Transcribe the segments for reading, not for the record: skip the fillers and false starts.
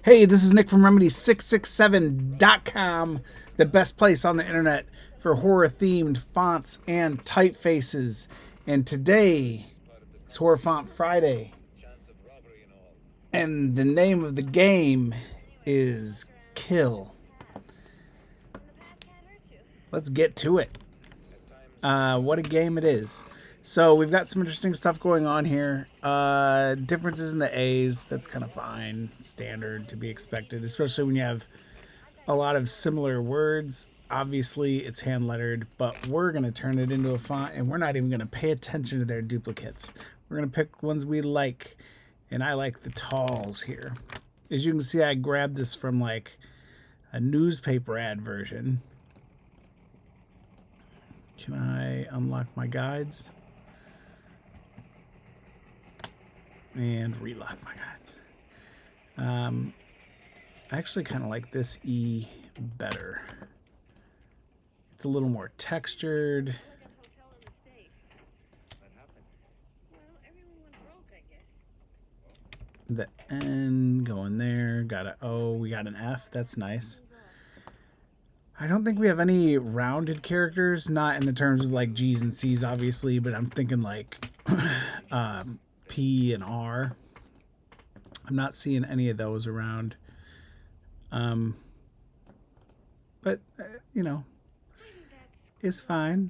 Hey, this is Nick from Remedy667.com, the best place on the internet for horror-themed fonts and typefaces. And today is Horror Font Friday. And the name of the game is Kill. Let's get to it. What a game it is. So we've got some interesting stuff going on here. Differences in the A's, that's kind of fine, standard to be expected, especially when you have a lot of similar words. Obviously, it's hand lettered, but we're going to turn it into a font, and we're not even going to pay attention to their duplicates. We're going to pick ones we like, and I like the talls here. As you can see, I grabbed this from like a newspaper ad version. Can I unlock my guides? And relock my guides. I actually kind of like this E better. It's a little more textured. The N going there. Got an O. We got an F. That's nice. I don't think we have any rounded characters, not in the terms of like G's and C's, obviously, but I'm thinking like P and R. I'm not seeing any of those around. But, you know, it's fine.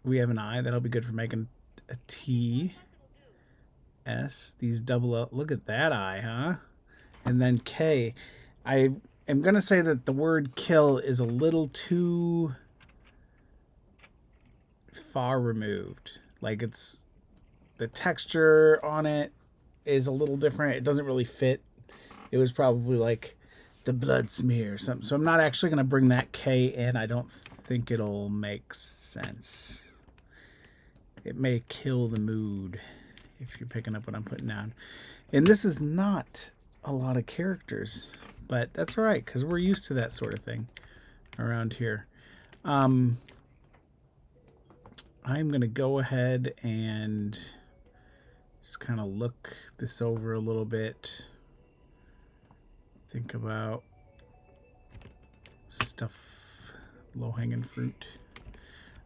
We have an I. That'll be good for making a T. S. These double L. Look at that I, huh? And then K. I am going to say that the word kill is a little too far removed. Like it's the texture on it is a little different. It doesn't really fit. It was probably like the blood smear or something. So I'm not actually going to bring that K in. I don't think it'll make sense. It may kill the mood if you're picking up what I'm putting down. And this is not a lot of characters, but that's all right because we're used to that sort of thing around here. I'm going to go ahead and just kind of look this over a little bit. Think about stuff, low-hanging fruit.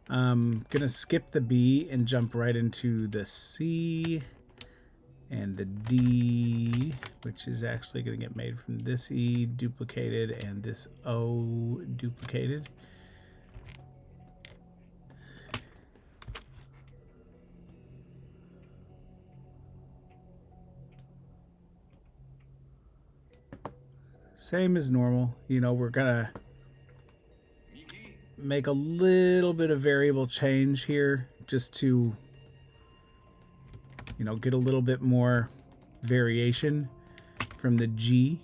I'm going to skip the B and jump right into the C and the D, which is actually going to get made from this E duplicated and this O duplicated. Same as normal. You know, we're going to make a little bit of variable change here just to, you know, get a little bit more variation from the G.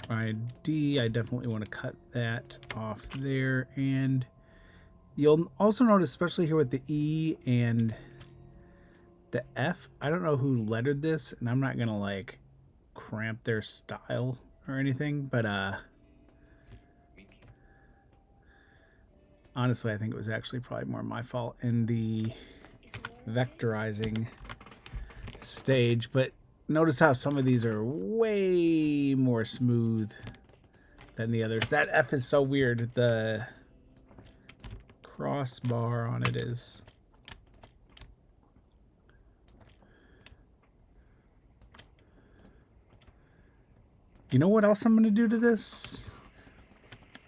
By D, I definitely want to cut that off there. And you'll also notice, especially here with the E and the F, I don't know who lettered this, and I'm not going to like cramp their style or anything, but honestly, I think it was actually probably more my fault in the vectorizing stage. But notice how some of these are way more smooth than the others. That F is so weird. The crossbar on it is. You know what else I'm going to do to this?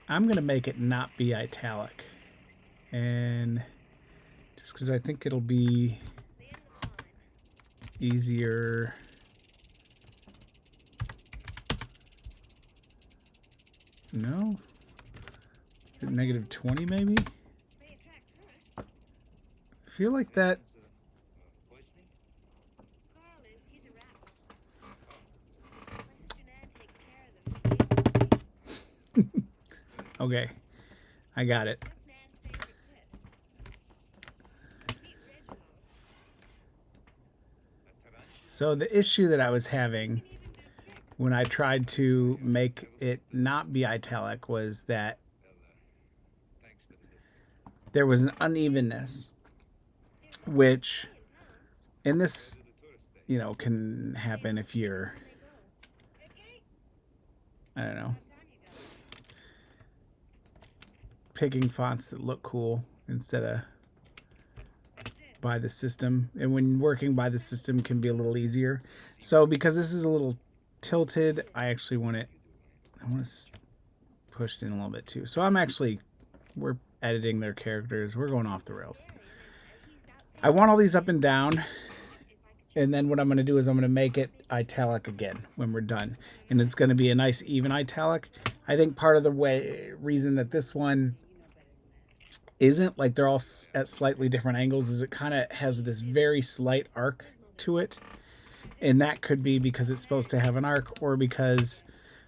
I'm going to make it not be italic. And just because I think it'll be easier. No? Is it -20 maybe? I feel like that. Okay, I got it. So the issue that I was having when I tried to make it not be italic was that there was an unevenness, which in this, you know, can happen if you're, I don't know, picking fonts that look cool instead of by the system. And when working by the system can be a little easier. So because this is a little tilted, I actually want it, I want to push it in a little bit too. So I'm actually, we're editing their characters. We're going off the rails. I want all these up and down. And then what I'm going to do is I'm going to make it italic again when we're done. And it's going to be a nice even italic. I think part of the reason that this one isn't, like they're all at slightly different angles, is it kind of has this very slight arc to it. And that could be because it's supposed to have an arc, or because,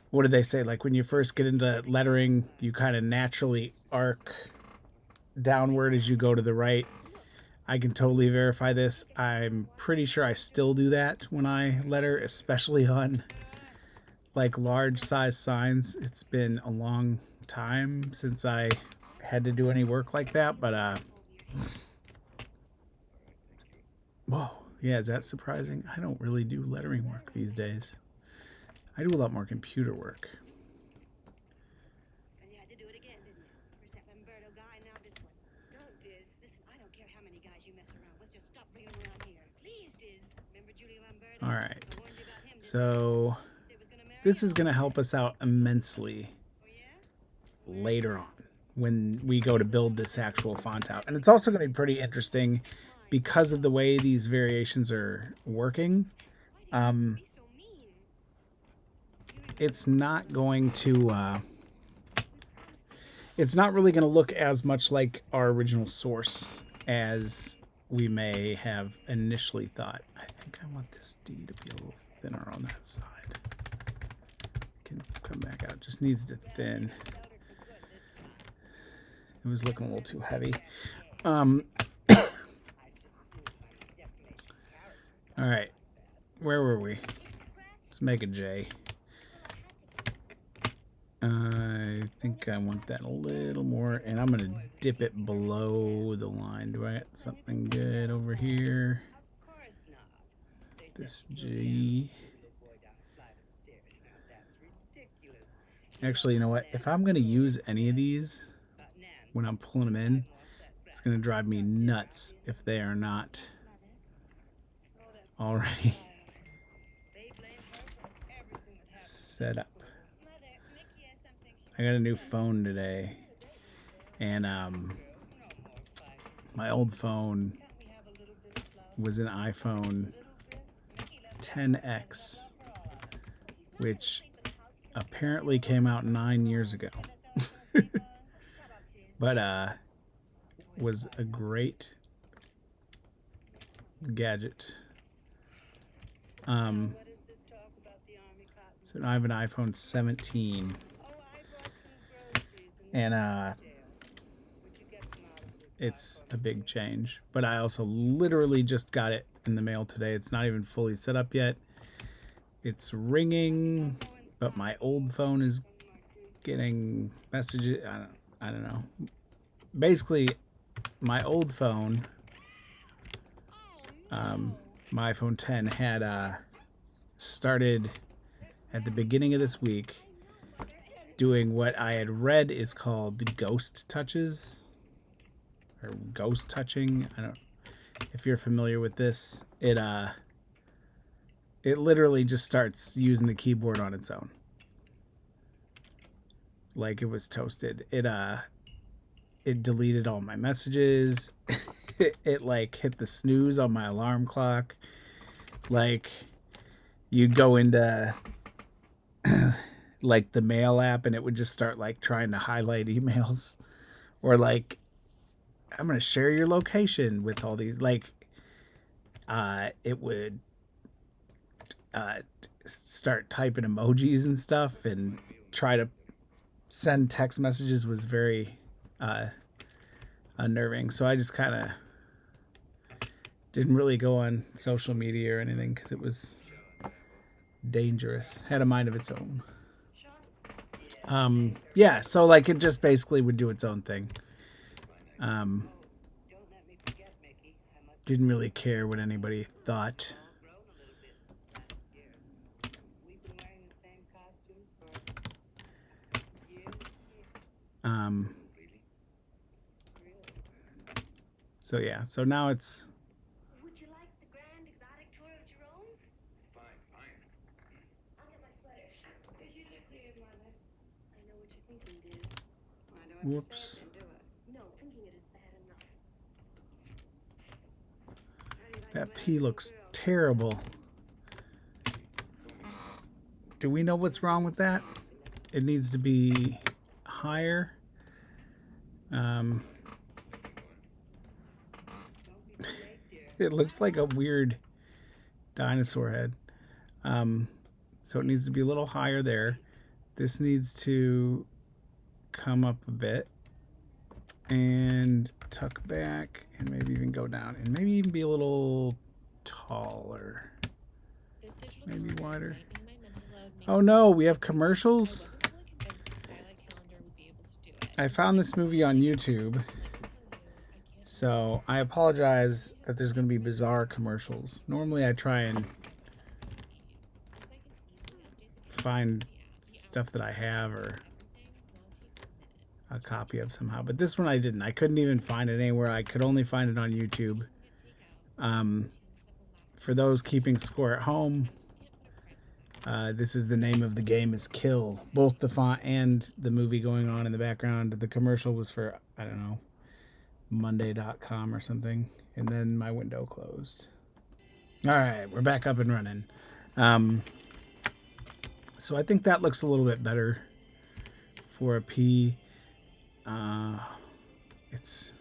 what did they say? Like when you first get into lettering, you kind of naturally arc downward as you go to the right. I can totally verify this. I'm pretty sure I still do that when I letter, especially on like large size signs. It's been a long time since I had to do any work like that, but whoa, yeah, is that surprising? I don't really do lettering work these days. I do a lot more computer work. All right, so this is going to help us out immensely later on when we go to build this actual font out. And it's also going to be pretty interesting because of the way these variations are working. It's not going to, it's not really going to look as much like our original source as we may have initially thought. I think I want this D to be a little thinner on that side. Can come back out. Just needs to thin. It was looking a little too heavy. All right, where were we? Let's make a J. I think I want that a little more, and I'm going to dip it below the line. Do I have something good over here? This G. Actually, you know what? If I'm going to use any of these when I'm pulling them in, it's going to drive me nuts if they are not already set up. I got a new phone today, and my old phone was an iPhone XS, which apparently came out 9 years ago. But was a great gadget. So now I have an iPhone 17. And it's a big change. But I also literally just got it in the mail today. It's not even fully set up yet. It's ringing, but my old phone is getting messages. I don't know. Basically, my old phone, my iPhone 10, had started at the beginning of this week doing what I had read is called ghost touches, or ghost touching. I don't, if you're familiar with this, it literally just starts using the keyboard on its own, like it was toasted. It deleted all my messages. it like hit the snooze on my alarm clock. Like you'd go into like the mail app and it would just start like trying to highlight emails, or like, I'm going to share your location with all these, like, it would start typing emojis and stuff and try to send text messages. Was very unnerving. So I just kind of didn't really go on social media or anything because it was dangerous. Had a mind of its own. Yeah, so like it just basically would do its own thing. Didn't really care what anybody thought. So yeah, so now it's. Would you like the grand exotic tour of Jerome? Fine, fine. I'll get my sweater. The shoes are cleared, Mother. I know what you're thinking, dear. Why do I have to say it, then, do it? No, thinking it is bad enough. That P looks terrible. Do we know what's wrong with that? It needs to be higher. It looks like a weird dinosaur head. So it needs to be a little higher there. This needs to come up a bit and tuck back and maybe even go down and maybe even be a little taller. Maybe wider. Oh no, we have commercials. I found this movie on YouTube, so I apologize that there's going to be bizarre commercials. Normally I try and find stuff that I have or a copy of somehow, but this one I didn't. I couldn't even find it anywhere. I could only find it on YouTube. For those keeping score at home, this is the name of the game is Kill. Both the font and the movie going on in the background. The commercial was for, I don't know, Monday.com or something. And then my window closed. All right, we're back up and running. So I think that looks a little bit better for a P. It's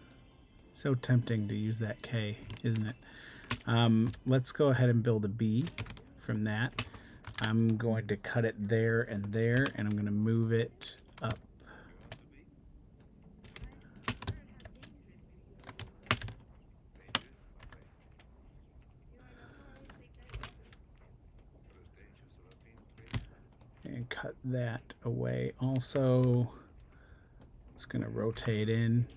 so tempting to use that K, isn't it? Let's go ahead and build a B from that. I'm going to cut it there, and I'm going to move it up. And cut that away. Also, it's going to rotate in.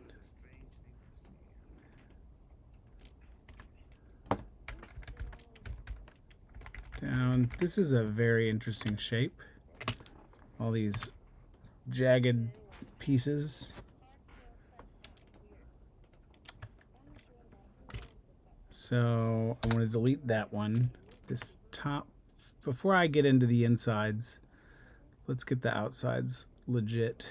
Down. This is a very interesting shape. All these jagged pieces. So I want to delete that one. This top, before I get into the insides, let's get the outsides legit.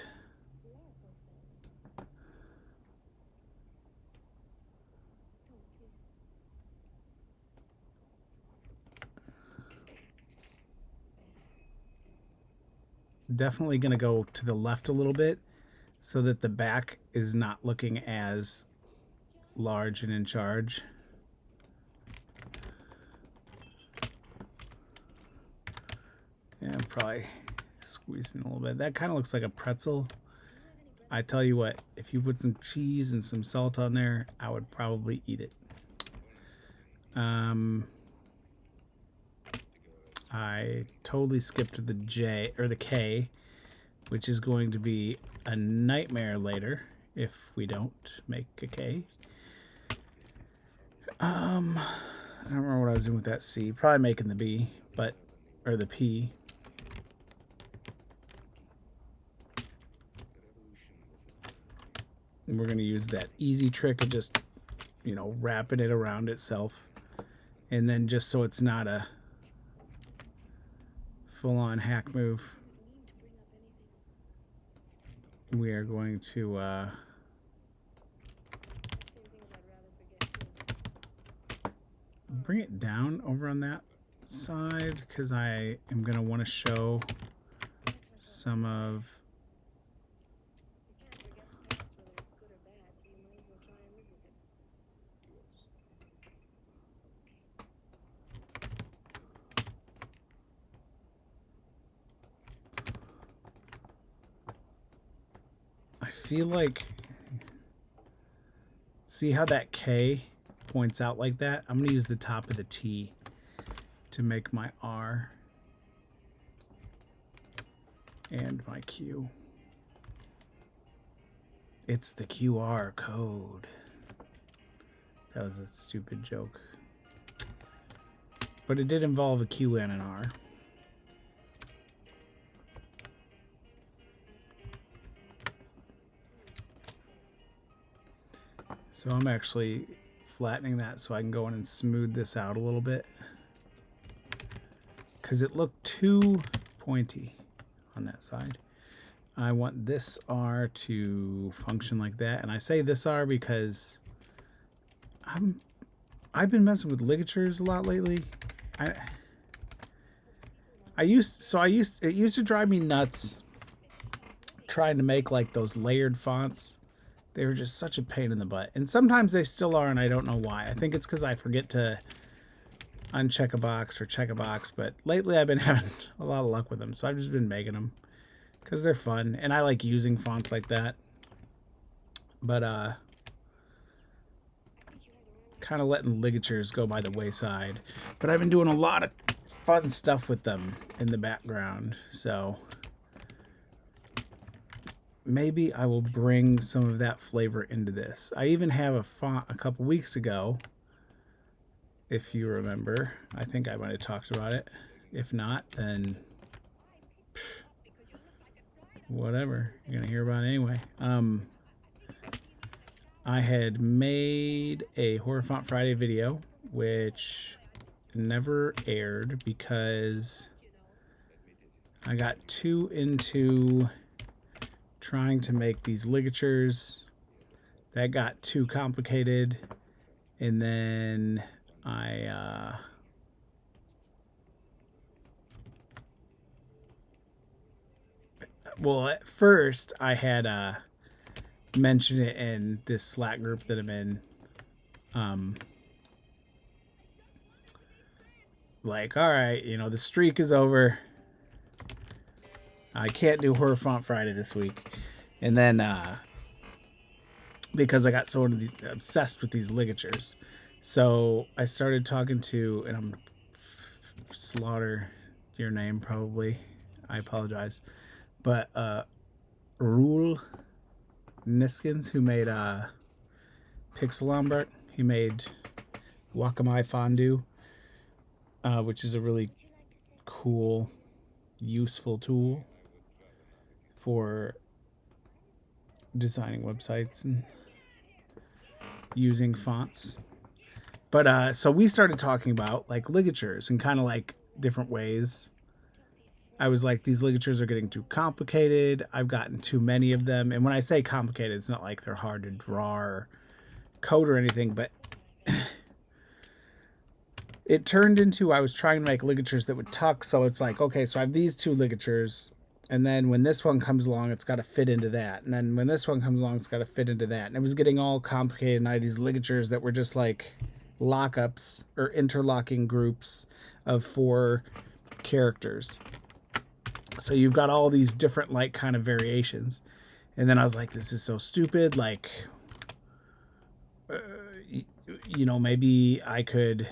Definitely going to go to the left a little bit so that the back is not looking as large and in charge. Yeah, I'm probably squeezing a little bit. That kind of looks like a pretzel. I tell you what, if you put some cheese and some salt on there, I would probably eat it. I totally skipped the J or the K, which is going to be a nightmare later if we don't make a K. I don't remember what I was doing with that C. Probably making the B, or the P. And we're going to use that easy trick of just, wrapping it around itself. And then just so it's not a full-on hack move, we are going to bring it down over on that side because I am going to want to show some of I feel like, see how that K points out like that? I'm going to use the top of the T to make my R and my Q. It's the QR code. That was a stupid joke. But it did involve a Q and an R. So I'm actually flattening that so I can go in and smooth this out a little bit. Because it looked too pointy on that side. I want this R to function like that. And I say this R because I've been messing with ligatures a lot lately. It used to drive me nuts trying to make like those layered fonts. They were just such a pain in the butt. And sometimes they still are, and I don't know why. I think it's because I forget to uncheck a box or check a box. But lately I've been having a lot of luck with them. So I've just been making them because they're fun. And I like using fonts like that. But kind of letting ligatures go by the wayside. But I've been doing a lot of fun stuff with them in the background. So maybe I will bring some of that flavor into this. I even have a font a couple weeks ago, if you remember. I think I might have talked about it. If not, then whatever. You're going to hear about it anyway. I had made a Horror Font Friday video, which never aired because I got too into trying to make these ligatures. That got too complicated, and then well, at first I had mentioned it in this Slack group that I'm in. Like, all right, you know, the streak is over. I can't do Horror Font Friday this week. And then, because I got so obsessed with these ligatures. So I started talking to, and I'm slaughter your name probably. I apologize. But Rule Niskins, who made Pixel Lombard. He made Wacomai Fondue, which is a really cool, useful tool for designing websites and using fonts. But so we started talking about like ligatures and kind of like different ways. I was like, these ligatures are getting too complicated. I've gotten too many of them. And when I say complicated, it's not like they're hard to draw or code or anything, but it turned into, I was trying to make ligatures that would tuck. So it's like, okay, so I have these two ligatures. And then when this one comes along, it's got to fit into that. And then when this one comes along, it's got to fit into that. And it was getting all complicated. And I had these ligatures that were just like lockups or interlocking groups of 4 characters. So you've got all these different like kind of variations. And then I was like, this is so stupid. Like, you know, maybe I could,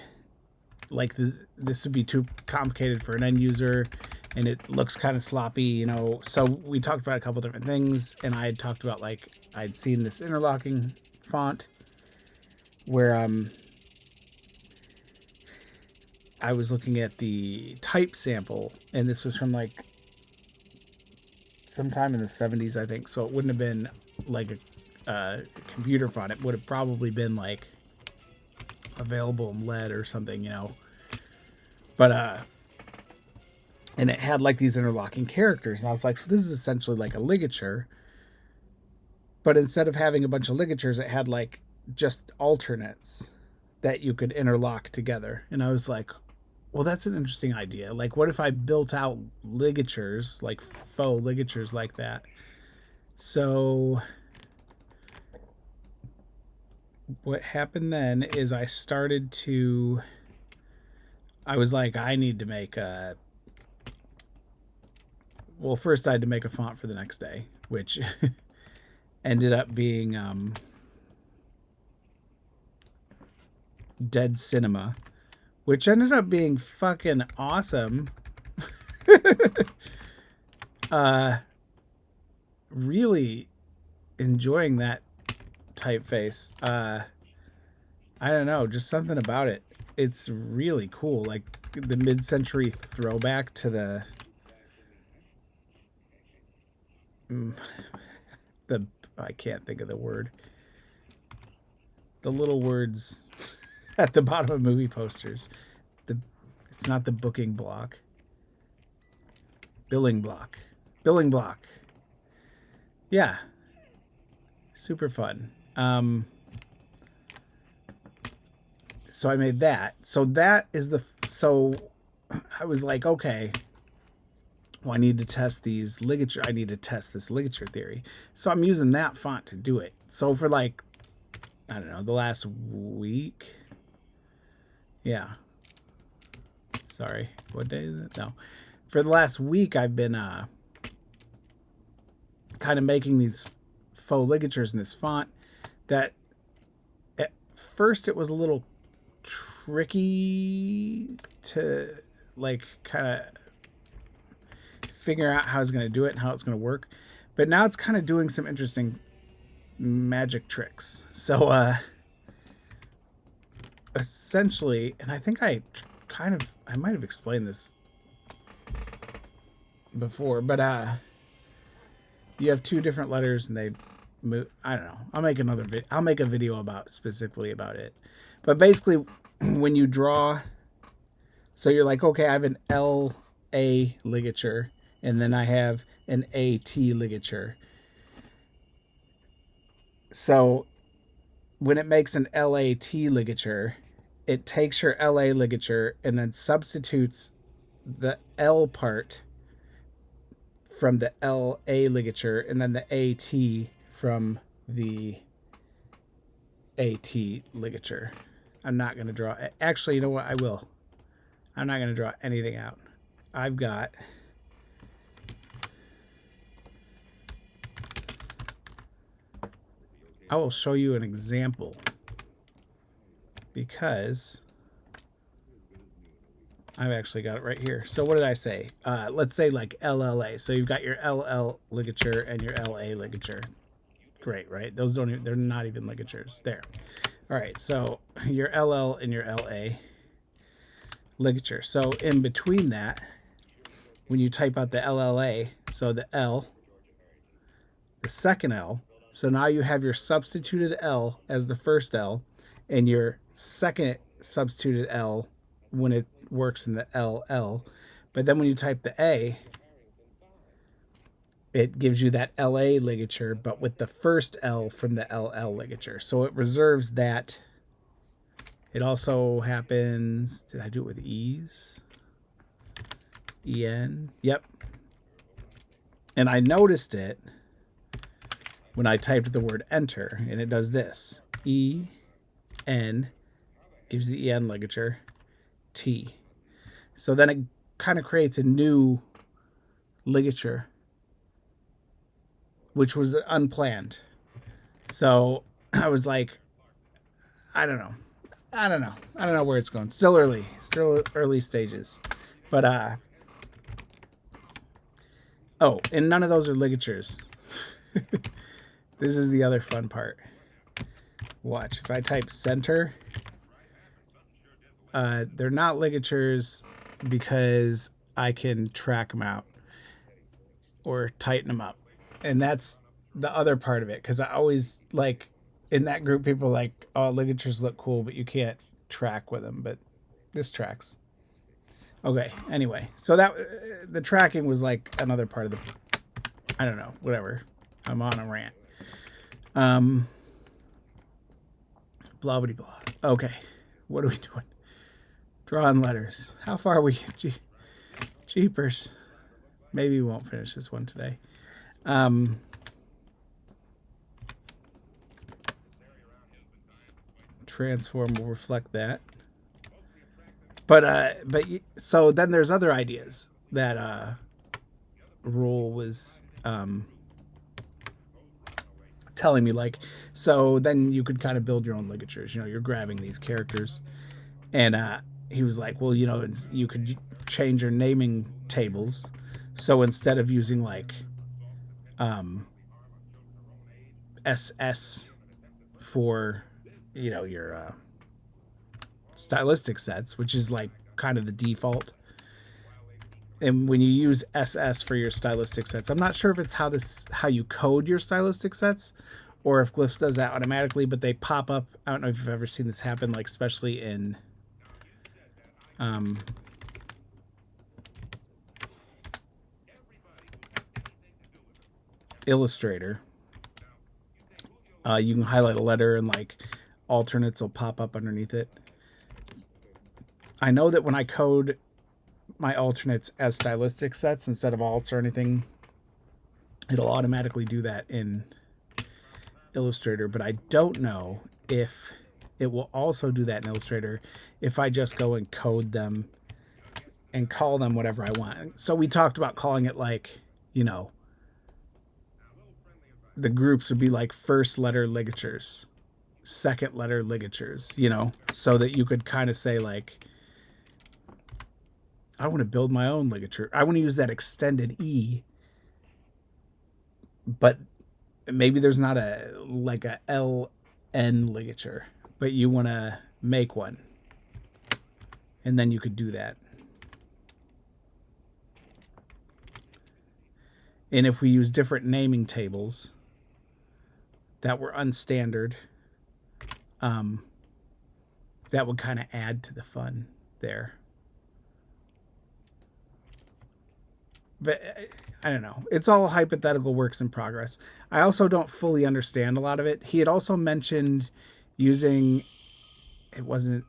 like, this would be too complicated for an end user. And it looks kind of sloppy, you know. So we talked about a couple different things. And I had talked about, like, I'd seen this interlocking font where I was looking at the type sample. And this was from, like, sometime in the 70s, I think. So it wouldn't have been like a computer font. It would have probably been like available in lead or something, you know. But and it had like these interlocking characters, and I was like, so this is essentially like a ligature, but instead of having a bunch of ligatures, it had like just alternates that you could interlock together. And I was like, well, that's an interesting idea. Like, what if I built out ligatures, like faux ligatures like that? So what happened then is I was like, I need to make a, well, first I had to make a font for the next day, which ended up being Dead Cinema, which ended up being fucking awesome. Really enjoying that typeface. I don't know, just something about it. It's really cool, like the mid-century throwback to the I can't think of the word. The little words at the bottom of movie posters. It's not the booking block. Billing block. Billing block. Yeah. Super fun. So I made that. So that is so I was like, okay, well, I need to test these ligature. I need to test this ligature theory. So I'm using that font to do it. So for like, I don't know, the last week. Yeah. Sorry. What day is it? No. For the last week, I've been kind of making these faux ligatures in this font that at first it was a little tricky to like kind of figure out how I was going to do it and how it's going to work. But now it's kind of doing some interesting magic tricks. So essentially, and I think I might have explained this before, but you have two different letters and they move. I don't know. I'll make another video. I'll make a video specifically about it. But basically, when you draw, so you're like, okay, I have an LA ligature, and then I have an AT ligature. So when it makes an LAT ligature, it takes your LA ligature and then substitutes the L part from the LA ligature and then the AT from the AT ligature. I'm not going to draw. Actually, you know what? I will. I'm not going to draw anything out. I will show you an example because I've actually got it right here. So what did I say? Let's say like LLA. So you've got your LL ligature and your LA ligature. Great, right? Those don't even, they're not even ligatures. There. All right, so your LL and your LA ligature. So in between that, when you type out the LLA, so the L, the second L, so now you have your substituted L as the first L and your second substituted L when it works in the LL. But then when you type the A, it gives you that LA ligature, but with the first L from the LL ligature. So it reserves that. It also happens, did I do it with E's? EN, yep. And I noticed it when I typed the word enter, and it does this. EN gives you the EN ligature, T. So then it kind of creates a new ligature, which was unplanned. So I was like, I don't know where it's going. Still early stages. But oh, and none of those are ligatures. This is the other fun part. Watch, if I type center, they're not ligatures because I can track them out or tighten them up. And that's the other part of it, because I always like in that group people like, oh, ligatures look cool, but you can't track with them. But this tracks. Okay, anyway, so that the tracking was like another part of the, I don't know, whatever. I'm on a rant. Blah blah blah. Okay, what are we doing? Drawing letters. How far are we? Jeepers. Maybe we won't finish this one today. Transform will reflect that. But so then there's other ideas that Rule was telling me, like, so then you could kind of build your own ligatures. You know, you're grabbing these characters, and he was like, well, you know, you could change your naming tables. So instead of using like SS for, you know, your stylistic sets, which is like kind of the default. And when you use SS for your stylistic sets, I'm not sure if it's how you code your stylistic sets, or if Glyphs does that automatically, but they pop up. I don't know if you've ever seen this happen, like especially in Illustrator. You can highlight a letter and like alternates will pop up underneath it. I know that when I code my alternates as stylistic sets instead of alts or anything, it'll automatically do that in Illustrator, but I don't know if it will also do that in Illustrator if I just go and code them and call them whatever I want. So we talked about calling it like, you know, the groups would be like first letter ligatures, second letter ligatures, you know, so that you could kind of say like, I want to build my own ligature. I want to use that extended E, but maybe there's not a like a LN ligature, but you want to make one. And then you could do that. And if we use different naming tables that were unstandard, that would kind of add to the fun there. But I don't know. It's all hypothetical works in progress. I also don't fully understand a lot of it. He had also mentioned using, it wasn't,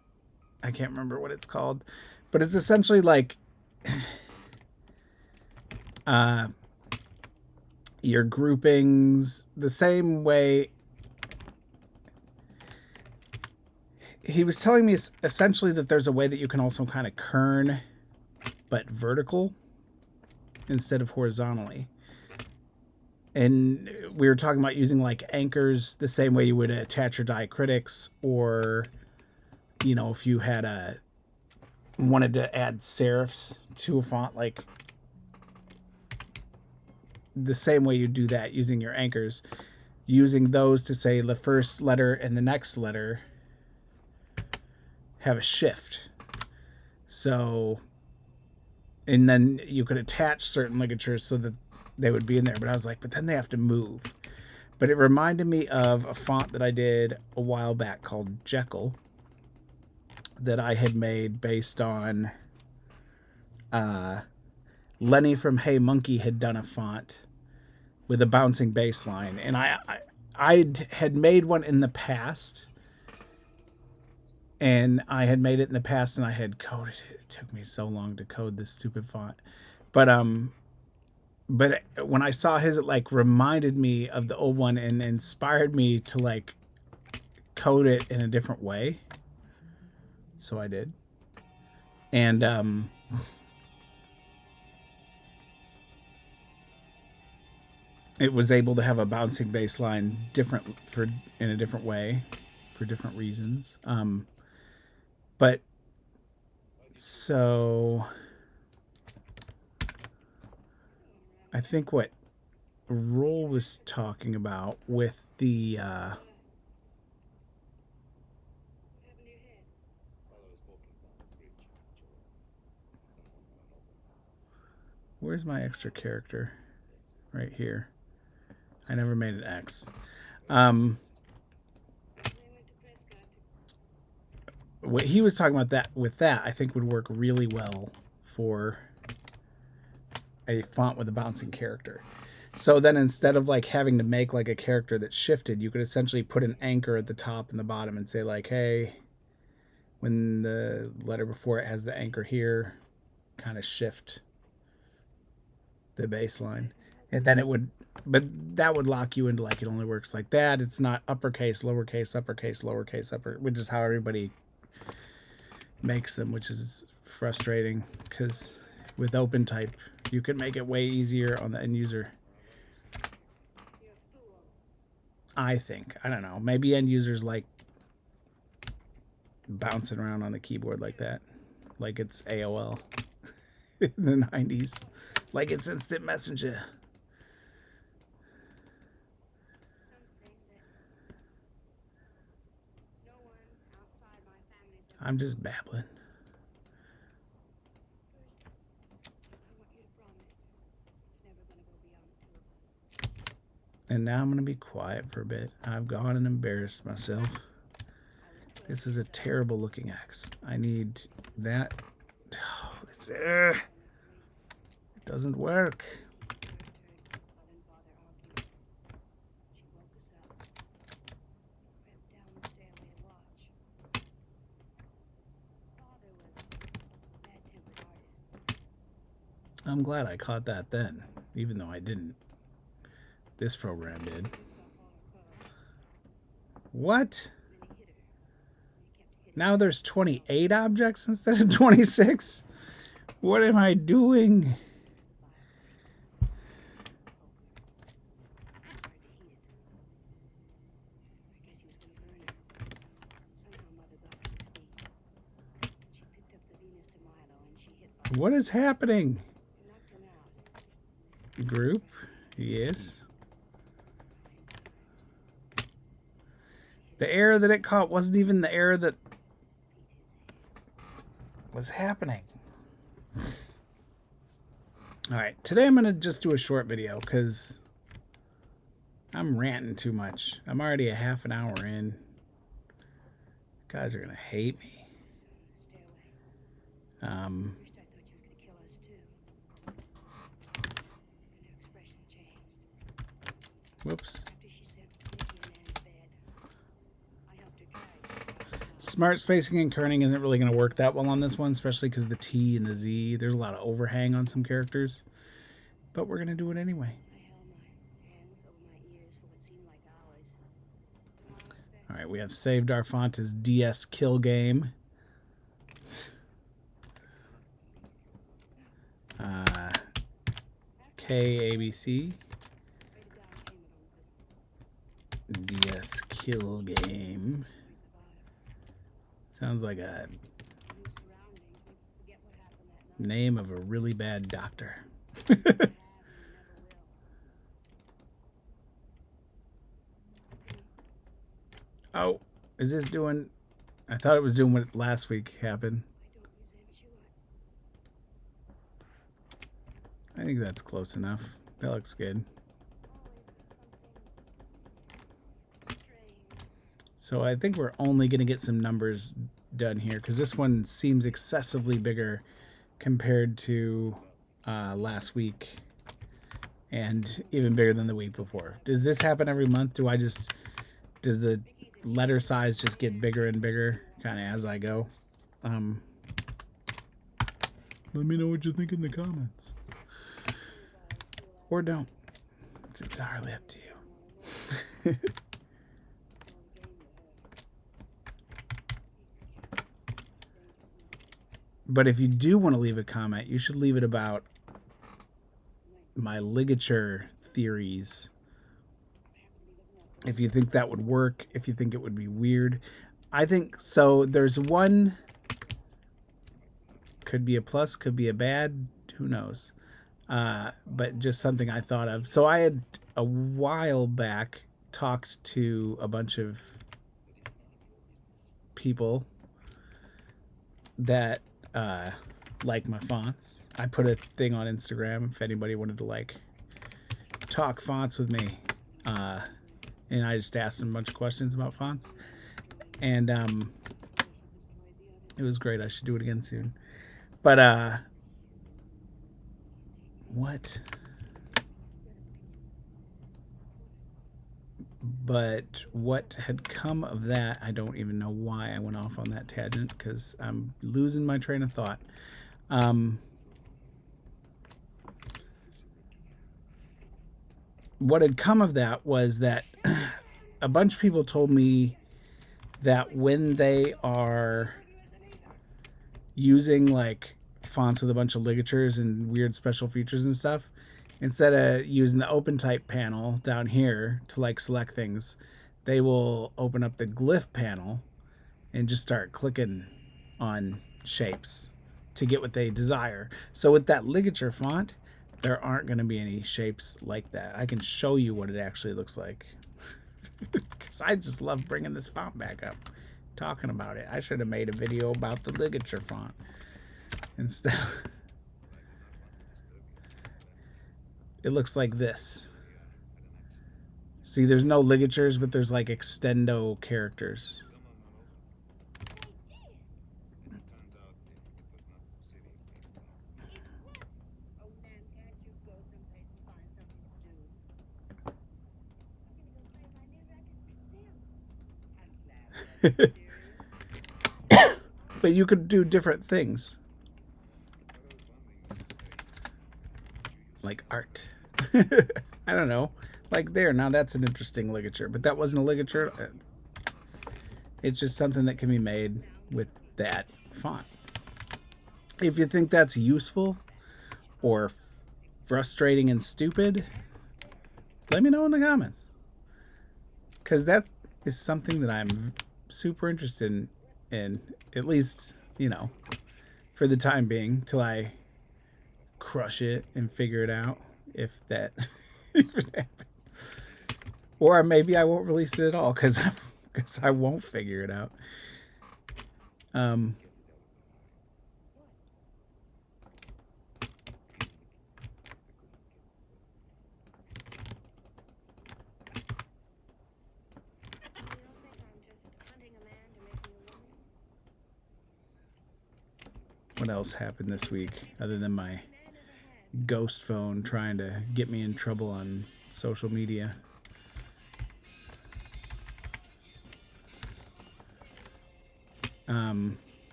I can't remember what it's called, but it's essentially like your groupings the same way. He was telling me essentially that there's a way that you can also kind of kern, but vertical instead of horizontally. And we were talking about using like anchors the same way you would attach your diacritics, or, you know, if you had wanted to add serifs to a font, like the same way you do that using your anchors, using those to say the first letter and the next letter have a shift. So, and then you could attach certain ligatures so that they would be in there. But I was like, but then they have to move. But it reminded me of a font that I did a while back called Jekyll that I had made based on Lenny from Hey Monkey had done a font with a bouncing baseline. And I had made one in the past. And I had made it in the past and I had coded it. It took me so long to code this stupid font. But when I saw his, it like reminded me of the old one and inspired me to like code it in a different way. So I did. And it was able to have a bouncing baseline in a different way for different reasons. But so I think what Roll was talking about with the where's my extra character? Right here. I never made an X. What he was talking about that I think would work really well for a font with a bouncing character. So then instead of like having to make like a character that's shifted, you could essentially put an anchor at the top and the bottom and say like, hey, when the letter before it has the anchor here, kind of shift the baseline. And then it would, but that would lock you into like it only works like that. It's not uppercase, lowercase, uppercase, lowercase, which is how everybody makes them, which is frustrating because with OpenType you can make it way easier on the end user. I think. I don't know. Maybe end users like bouncing around on the keyboard like that. Like it's AOL in the 90s. Like it's instant messenger. I'm just babbling. And now I'm going to be quiet for a bit. I've gone and embarrassed myself. This is a terrible looking axe. I need that. Oh, it doesn't work. I'm glad I caught that then, even though I didn't. This program did. What? Now there's 28 objects instead of 26? What am I doing? What is happening? Group? Yes. The error that it caught wasn't even the error that was happening. Alright, today I'm going to just do a short video because I'm ranting too much. I'm already a half an hour in. You guys are going to hate me. Whoops. Smart spacing and kerning isn't really going to work that well on this one, especially because the T and the Z, there's a lot of overhang on some characters. But we're going to do it anyway. Alright, we have saved our font as DS Kill Game. KABC. DS Kill Game. Sounds like a name of a really bad doctor. Oh, is this doing... I thought it was doing what last week happened. I think that's close enough. That looks good. So I think we're only going to get some numbers done here because this one seems excessively bigger compared to last week and even bigger than the week before. Does this happen every month? Does the letter size just get bigger and bigger kind of as I go? Let me know what you think in the comments. Or don't. It's entirely up to you. But if you do want to leave a comment, you should leave it about my ligature theories. If you think that would work, if you think it would be weird. I think so. There's one, could be a plus, could be a bad, who knows. But just something I thought of. So I had a while back talked to a bunch of people that like my fonts. I put a thing on Instagram if anybody wanted to like talk fonts with me, and I just asked them a bunch of questions about fonts, and it was great. I should do it again soon. But what? But what had come of that, I don't even know why I went off on that tangent because I'm losing my train of thought. What had come of that was that a bunch of people told me that when they are using like fonts with a bunch of ligatures and weird special features and stuff, instead of using the open type panel down here to like select things, they will open up the glyph panel and just start clicking on shapes to get what they desire. So with that ligature font, there aren't going to be any shapes like that. I can show you what it actually looks like because I just love bringing this font back up. talking about it. I should have made a video about the ligature font instead. It looks like this. See, there's no ligatures, but there's like extendo characters. But you could do different things. Like art. I don't know. Like there, now that's an interesting ligature, but that wasn't a ligature. It's just something that can be made with that font. If you think that's useful or frustrating and stupid, let me know in the comments. Because that is something that I'm super interested in, at least, you know, for the time being, till I crush it and figure it out, if that if it happens. Or maybe I won't release it at all because I won't figure it out. What else happened this week other than my ghost phone trying to get me in trouble on social media?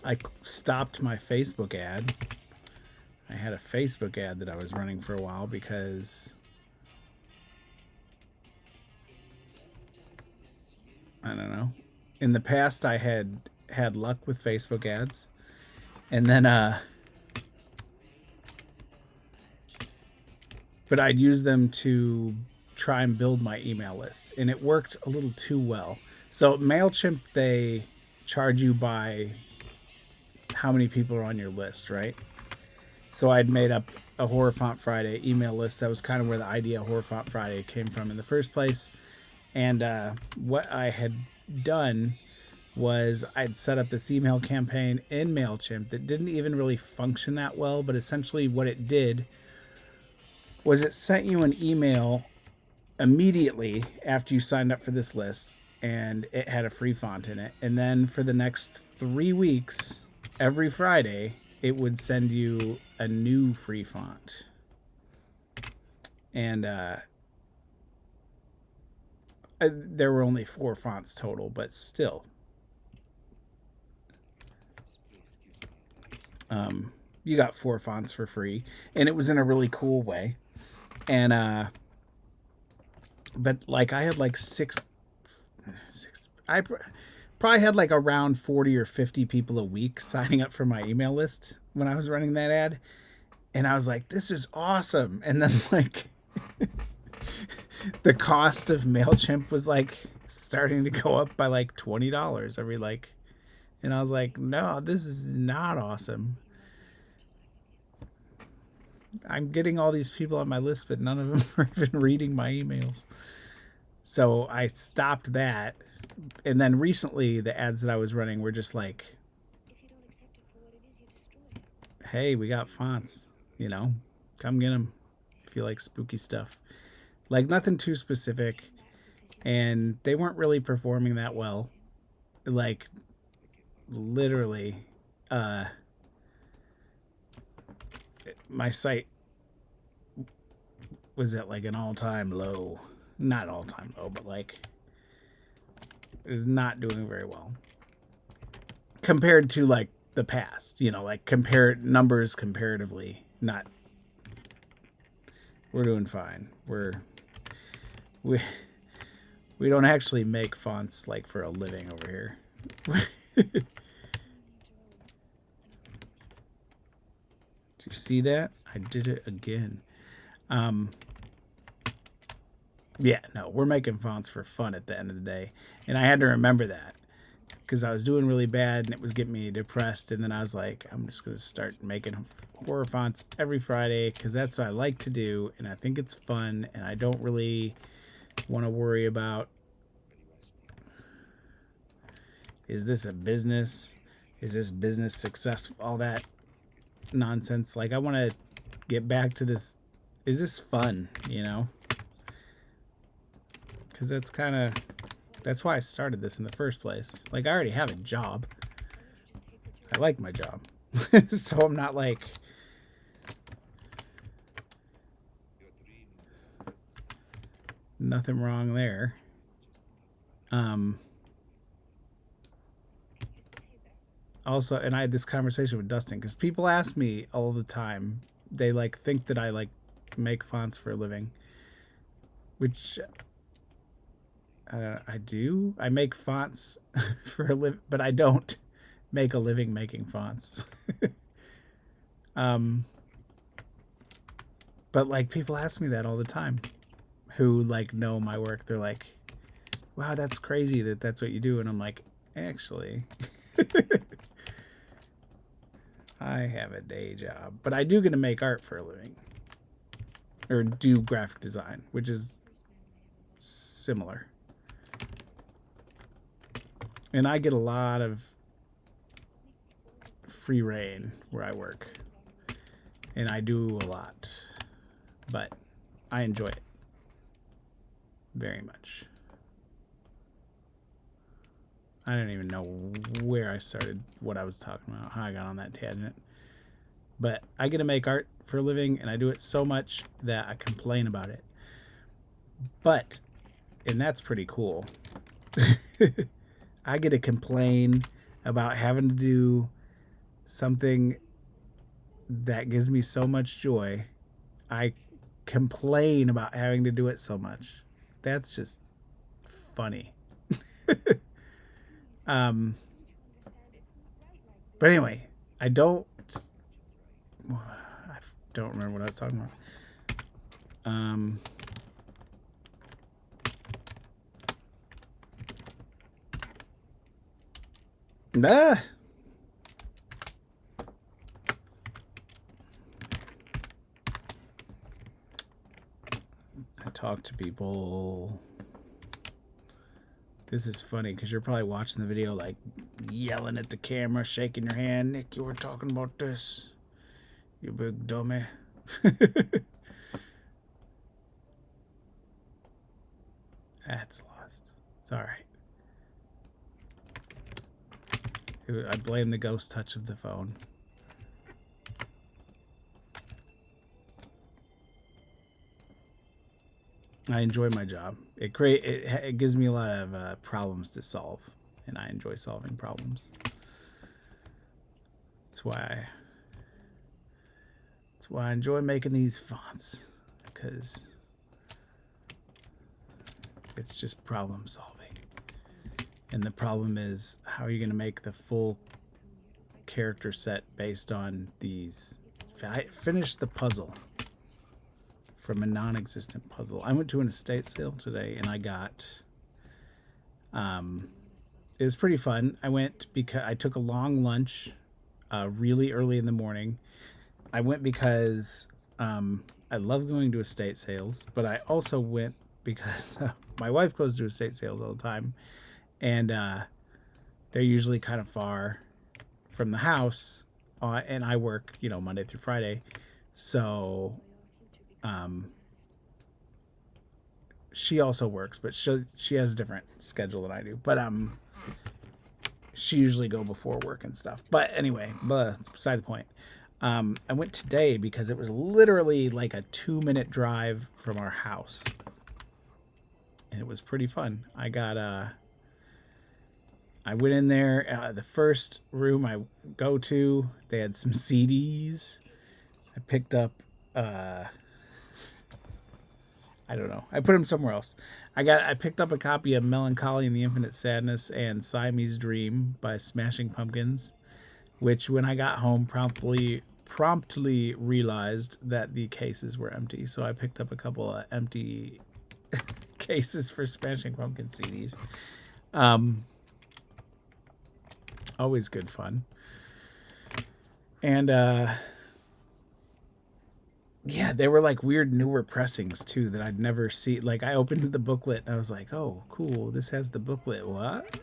I stopped my Facebook ad. I had a Facebook ad that I was running for a while because I don't know. In the past, I had luck with Facebook ads, and then but I'd use them to try and build my email list, and it worked a little too well. So MailChimp, they charge you by how many people are on your list, right? So I'd made up a Horror Font Friday email list. That was kind of where the idea of Horror Font Friday came from in the first place. And what I had done was I'd set up this email campaign in MailChimp that didn't even really function that well, but essentially what it did was it sent you an email immediately after you signed up for this list, and it had a free font in it. And then for the next 3 weeks, every Friday, it would send you a new free font. And there were only 4 fonts total, but still. You got 4 fonts for free, and it was in a really cool way. And but like I had like six I probably had like around 40 or 50 people a week signing up for my email list when I was running that ad, and I was like, this is awesome. And then like the cost of MailChimp was like starting to go up by like $20 every like, and I was like, no, this is not awesome. I'm getting all these people on my list, but none of them are even reading my emails. So I stopped that. And then recently, the ads that I was running were just like, hey, we got fonts, you know, come get them if you like spooky stuff. Like nothing too specific. And they weren't really performing that well. Like literally, my site was at like an all-time low. Not all-time low, but like it was not doing very well compared to like the past, you know, like compare numbers comparatively. Not, we're doing fine. We don't actually make fonts like for a living over here. Do you see that? I did it again. Yeah, no, we're making fonts for fun at the end of the day. And I had to remember that because I was doing really bad and it was getting me depressed. And then I was like, I'm just going to start making horror fonts every Friday because that's what I like to do. And I think it's fun. And I don't really want to worry about Is this a business? Is this business successful? All that nonsense. Like, I want to get back to this. Is this fun, you know? Because that's why I started this in the first place. Like, I already have a job. I like my job. So I'm not like... Nothing wrong there. Also, and I had this conversation with Dustin, because people ask me all the time. They like think that I like make fonts for a living, which I do. I make fonts for a living, but I don't make a living making fonts. But like people ask me that all the time, who like know my work. They're like, "Wow, that's crazy that that's what you do," and I'm like, actually. I have a day job, but I do get to make art for a living, or do graphic design, which is similar. And I get a lot of free reign where I work, and I do a lot, but I enjoy it very much. I don't even know where I started, what I was talking about, how I got on that tangent. But I get to make art for a living, and I do it so much that I complain about it. But, and that's pretty cool, I get to complain about having to do something that gives me so much joy. I complain about having to do it so much. That's just funny. But anyway, I don't remember what I was talking about. I talk to people. This is funny because you're probably watching the video like yelling at the camera, shaking your hand. Nick, you were talking about this. You big dummy. That's lost. It's alright. I blame the ghost touch of the phone. I enjoy my job. It gives me a lot of problems to solve, and I enjoy solving problems. That's why I enjoy making these fonts, because it's just problem solving. And the problem is, how are you going to make the full character set based on these? I finished the puzzle from a non-existent puzzle. I went to an estate sale today, and I got it was pretty fun. I went because I took a long lunch really early in the morning. I went because I love going to estate sales, but I also went because my wife goes to estate sales all the time, and they're usually kind of far from the house, and I work, Monday through Friday, so she also works, but she has a different schedule than I do. But she usually go before work and stuff. But anyway, it's beside the point. I went today because it was literally like a 2-minute drive from our house, and it was pretty fun. I went in there. The first room I go to, they had some CDs. I picked up. I don't know. I put them somewhere else. I picked up a copy of Melancholy and the Infinite Sadness and Siamese Dream by Smashing Pumpkins, which when I got home promptly realized that the cases were empty. So I picked up a couple of empty cases for Smashing Pumpkin CDs. Always good fun. And yeah, they were like weird newer pressings too that I'd never seen. Like, I opened the booklet and I was like, oh, cool, this has the booklet. What?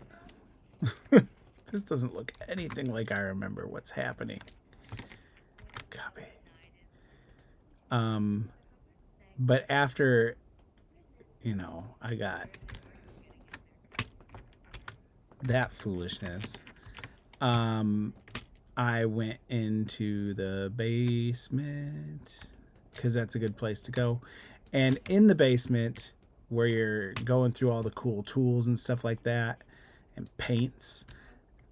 This doesn't look anything like I remember what's happening. Copy. But after, you know, I got that foolishness, I went into the basement because that's a good place to go. And in the basement, where you're going through all the cool tools and stuff like that and paints,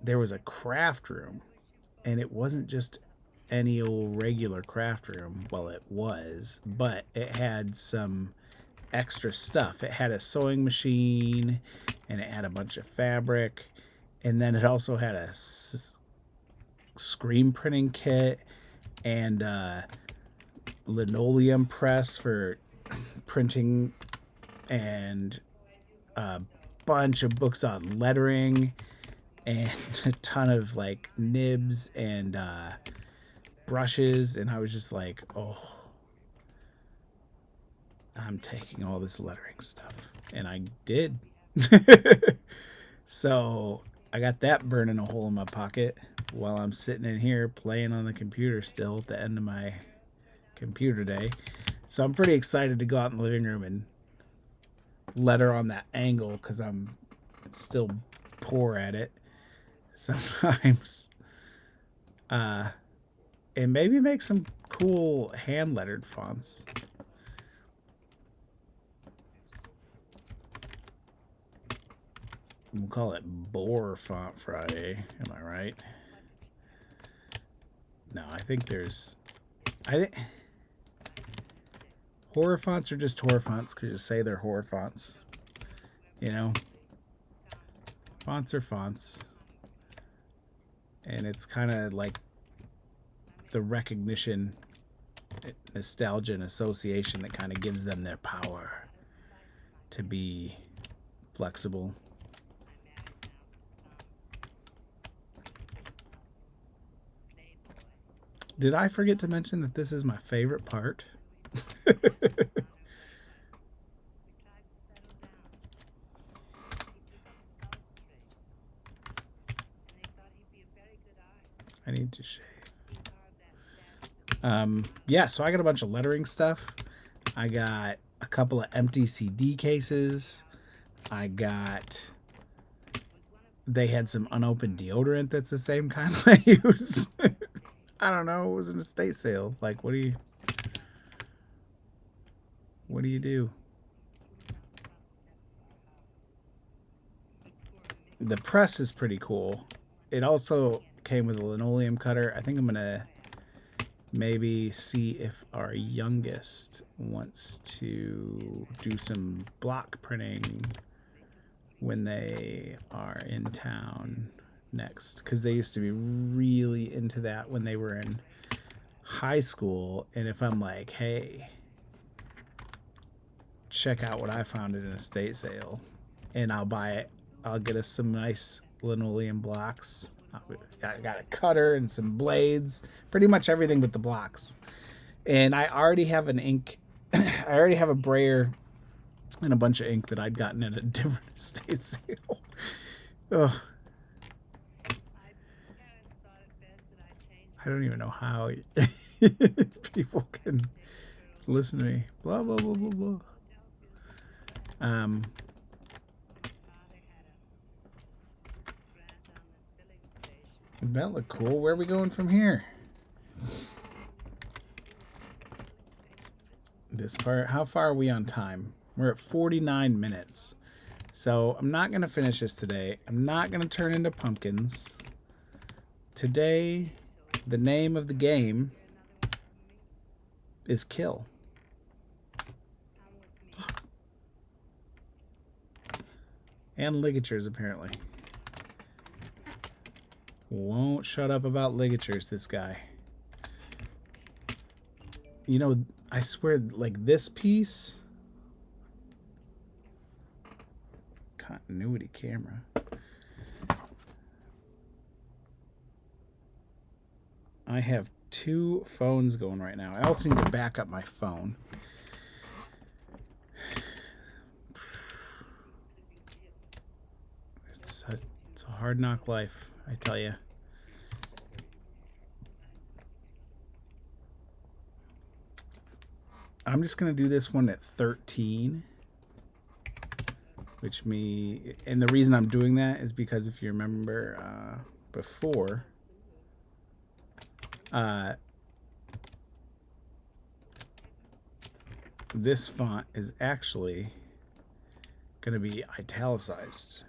there was a craft room. And it wasn't just any old regular craft room. Well, it was, but it had some extra stuff. It had a sewing machine, and it had a bunch of fabric, and then it also had a screen printing kit and a linoleum press for printing, and a bunch of books on lettering, and a ton of like nibs and brushes. And I was just like, oh, I'm taking all this lettering stuff. And I did. So I got that burning a hole in my pocket while I'm sitting in here playing on the computer still at the end of my computer day. So I'm pretty excited to go out in the living room and letter on that angle, because I'm still poor at it sometimes. And maybe make some cool hand lettered fonts. We'll call it Boar Font Friday. Am I right? No, I think horror fonts are just horror fonts because you say they're horror fonts. You know? Fonts are fonts. And it's kind of like the recognition, nostalgia, and association that kind of gives them their power to be flexible. Did I forget to mention that this is my favorite part? I need to shave. Yeah, so I got a bunch of lettering stuff. I got a couple of empty CD cases. They had some unopened deodorant that's the same kind I use. I don't know. It was an estate sale. Like, what do you do? The press is pretty cool. It also came with a linoleum cutter. I think I'm gonna maybe see if our youngest wants to do some block printing when they are in town next, because they used to be really into that when they were in high school. And if I'm like, hey, check out what I found at an estate sale, and I'll buy it, I'll get us some nice linoleum blocks. I got a cutter and some blades, pretty much everything but the blocks. And I already have an ink I already have a brayer and a bunch of ink that I'd gotten at a different estate sale. Ugh. I don't even know how people can listen to me. Blah, blah, blah, blah, blah. That look cool. Where are we going from here? This part. How far are we on time? We're at 49 minutes. So I'm not going to finish this today. I'm not going to turn into pumpkins. Today, the name of the game is Kill. And Ligatures, apparently. Won't shut up about Ligatures, this guy. You know, I swear, like this piece... Continuity camera. I have two phones going right now. I also need to back up my phone. It's a hard knock life, I tell you. I'm just going to do this one at 13. And the reason I'm doing that is because if you remember before, this font is actually going to be italicized.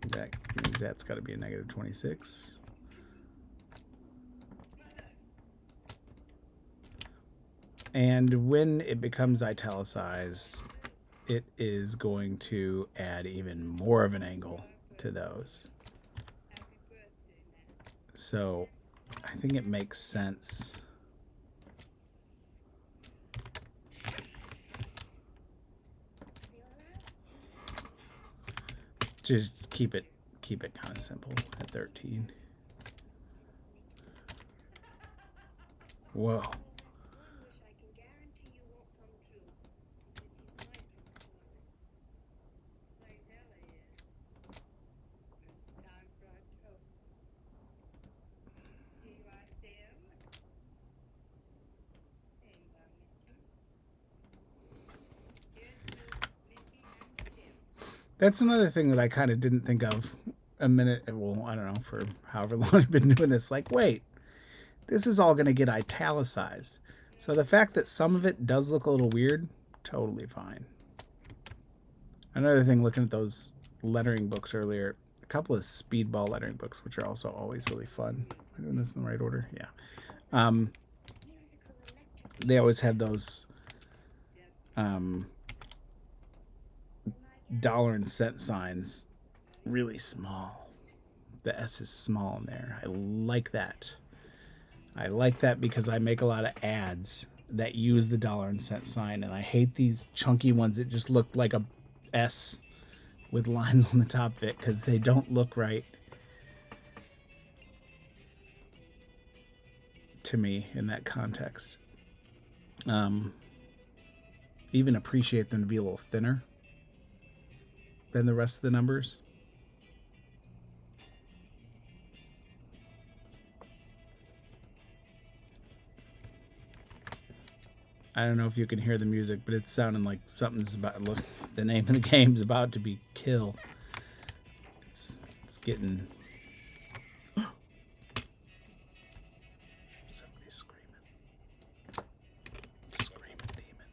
That means that's got to be a -26. And when it becomes italicized, it is going to add even more of an angle to those. So I think it makes sense just keep it kind of simple at 13. Whoa. That's another thing that I kind of didn't think of a minute. Well, I don't know, for however long I've been doing this. Like, wait, this is all going to get italicized. So the fact that some of it does look a little weird, totally fine. Another thing, looking at those lettering books earlier, a couple of speedball lettering books, which are also always really fun. Am I doing this in the right order? Yeah. They always have those dollar and cent signs really small. The S is small in there. I like that. I like that because I make a lot of ads that use the dollar and cent sign, and I hate these chunky ones that just look like a S with lines on the top of it because they don't look right to me in that context. Even appreciate them to be a little thinner than the rest of the numbers. I don't know if you can hear the music, but it's sounding like something's about. Look, the name of the game's about to be Kill. It's getting. Somebody's screaming. Screaming demon.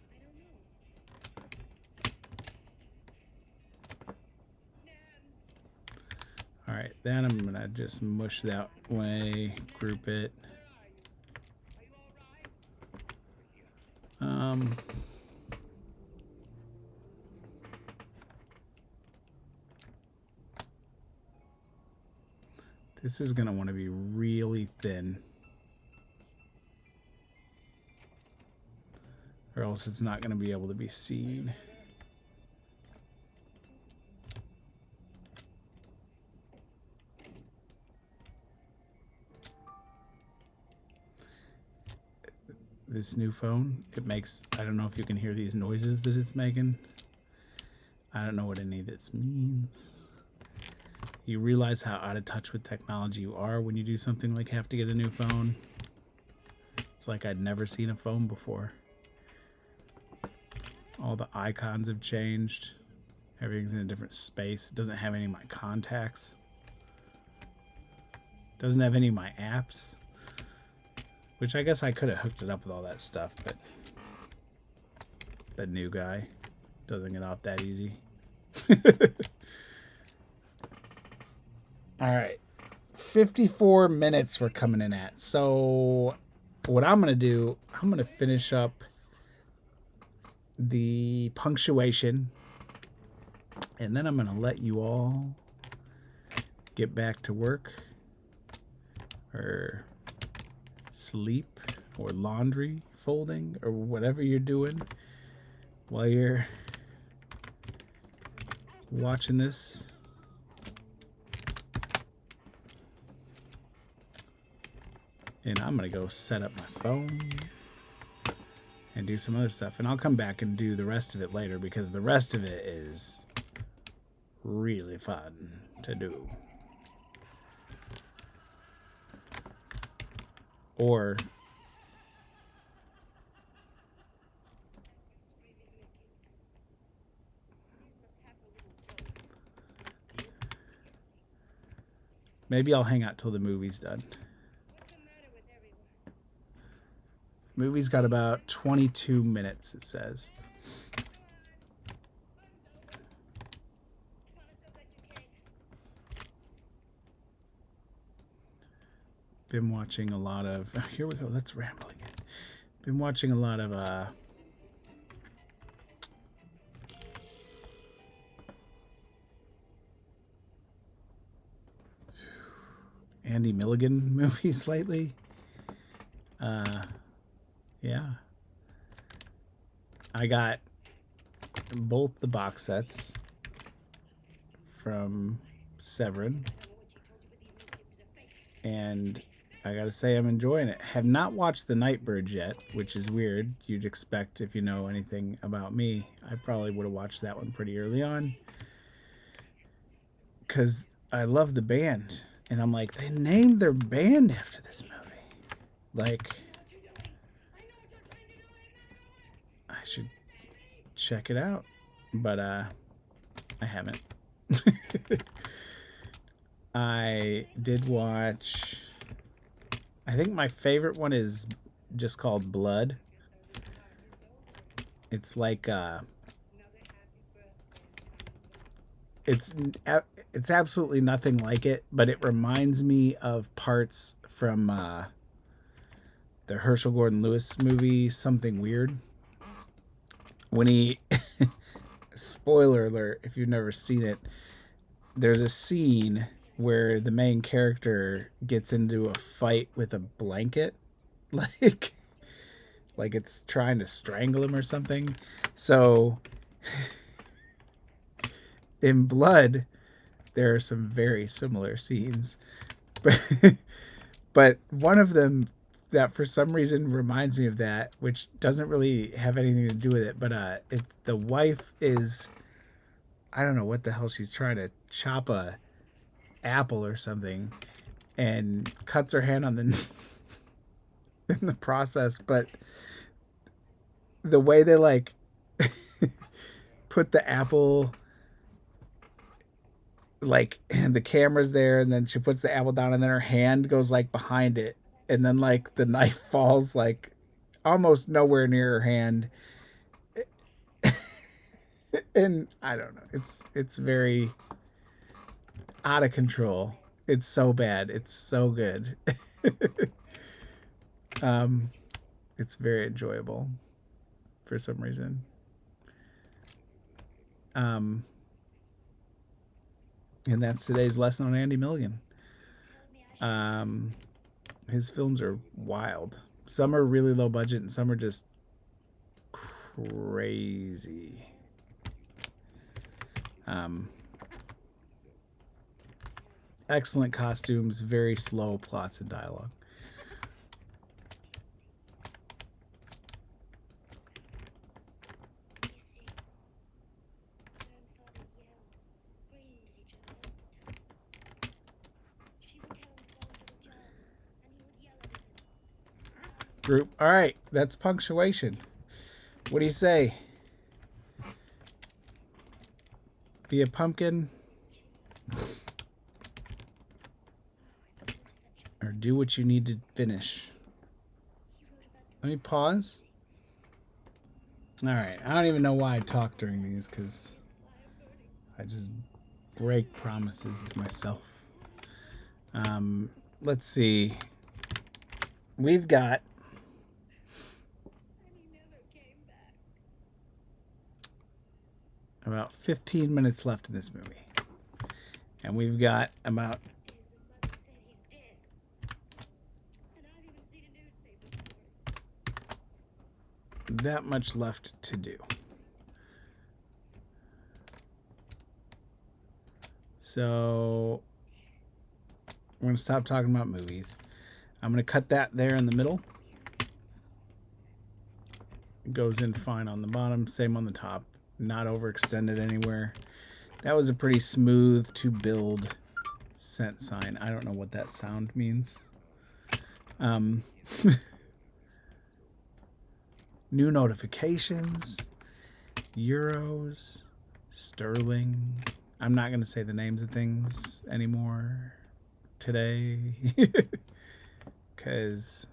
All right, then I'm gonna just mush that way, group it. This is going to want to be really thin, or else it's not going to be able to be seen. This new phone, it makes, I don't know if you can hear these noises that it's making. I don't know what any of this means. You realize how out of touch with technology you are when you do something like have to get a new phone. It's like I'd never seen a phone before. All the icons have changed. Everything's in a different space. It doesn't have any of my contacts. Doesn't have any of my apps. Which I guess I could have hooked it up with all that stuff, but that new guy doesn't get off that easy. All right, 54 minutes we're coming in at. So what I'm going to do, I'm going to finish up the punctuation, and then I'm going to let you all get back to work or sleep or laundry folding or whatever you're doing while you're watching this. And I'm going to go set up my phone and do some other stuff. And I'll come back and do the rest of it later because the rest of it is really fun to do. Or maybe I'll hang out till the movie's done. Movie's got about 22 minutes, it says. Been watching a lot of... Here we go, let's ramble again. Been watching a lot of... Andy Milligan movies lately. Yeah. I got both the box sets from Severin. And I gotta say I'm enjoying it. Have not watched The Nightbirds yet, which is weird. You'd expect, if you know anything about me, I probably would have watched that one pretty early on. Because I love the band. And I'm like, they named their band after this movie. Like, I should check it out. But I haven't. I did watch... I think my favorite one is just called Blood. It's like it's absolutely nothing like it, but it reminds me of parts from the Herschel Gordon Lewis movie Something Weird. When he spoiler alert if you've never seen it, there's a scene where the main character gets into a fight with a blanket, like it's trying to strangle him or something. So in Blood, there are some very similar scenes, but one of them that for some reason reminds me of that, which doesn't really have anything to do with it, but it's the wife is, I don't know what the hell she's trying to chop a apple or something and cuts her hand on the in the process, but the way they like put the apple, like, and the camera's there and then she puts the apple down and then her hand goes like behind it and then like the knife falls like almost nowhere near her hand. And I don't know, it's very out of control. It's so bad. It's so good. It's very enjoyable for some reason. And that's today's lesson on Andy Milligan. His films are wild. Some are really low budget and some are just crazy. Excellent costumes, very slow plots and dialogue. Group. All right, that's punctuation. What do you say? Be a pumpkin or do what you need to finish. Let me pause. All right, I don't even know why I talk during these because I just break promises to myself. Let's see. We've got about 15 minutes left in this movie. And we've got about that much left to do. So we're going to stop talking about movies. I'm going to cut that there in the middle. It goes in fine on the bottom, same on the top. Not overextended anywhere. That was a pretty smooth to build cent sign. I don't know what that sound means. New notifications, euros, sterling. I'm not going to say the names of things anymore today because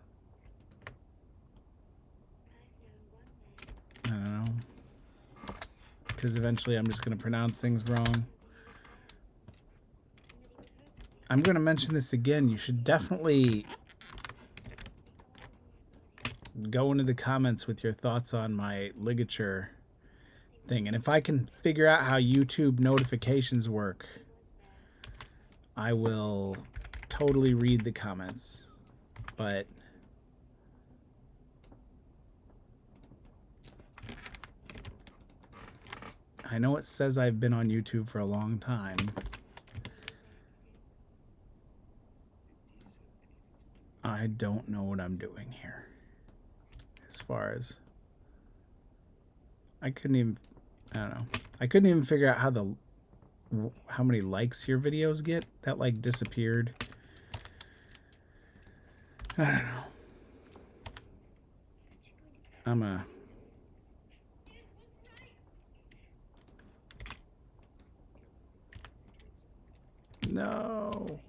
I don't know. Because eventually I'm just going to pronounce things wrong. I'm going to mention this again. You should definitely go into the comments with your thoughts on my ligature thing. And if I can figure out how YouTube notifications work, I will totally read the comments. But I know it says I've been on YouTube for a long time. I don't know what I'm doing here. As far as I couldn't even figure out how many likes your videos get. That like disappeared. I don't know. No.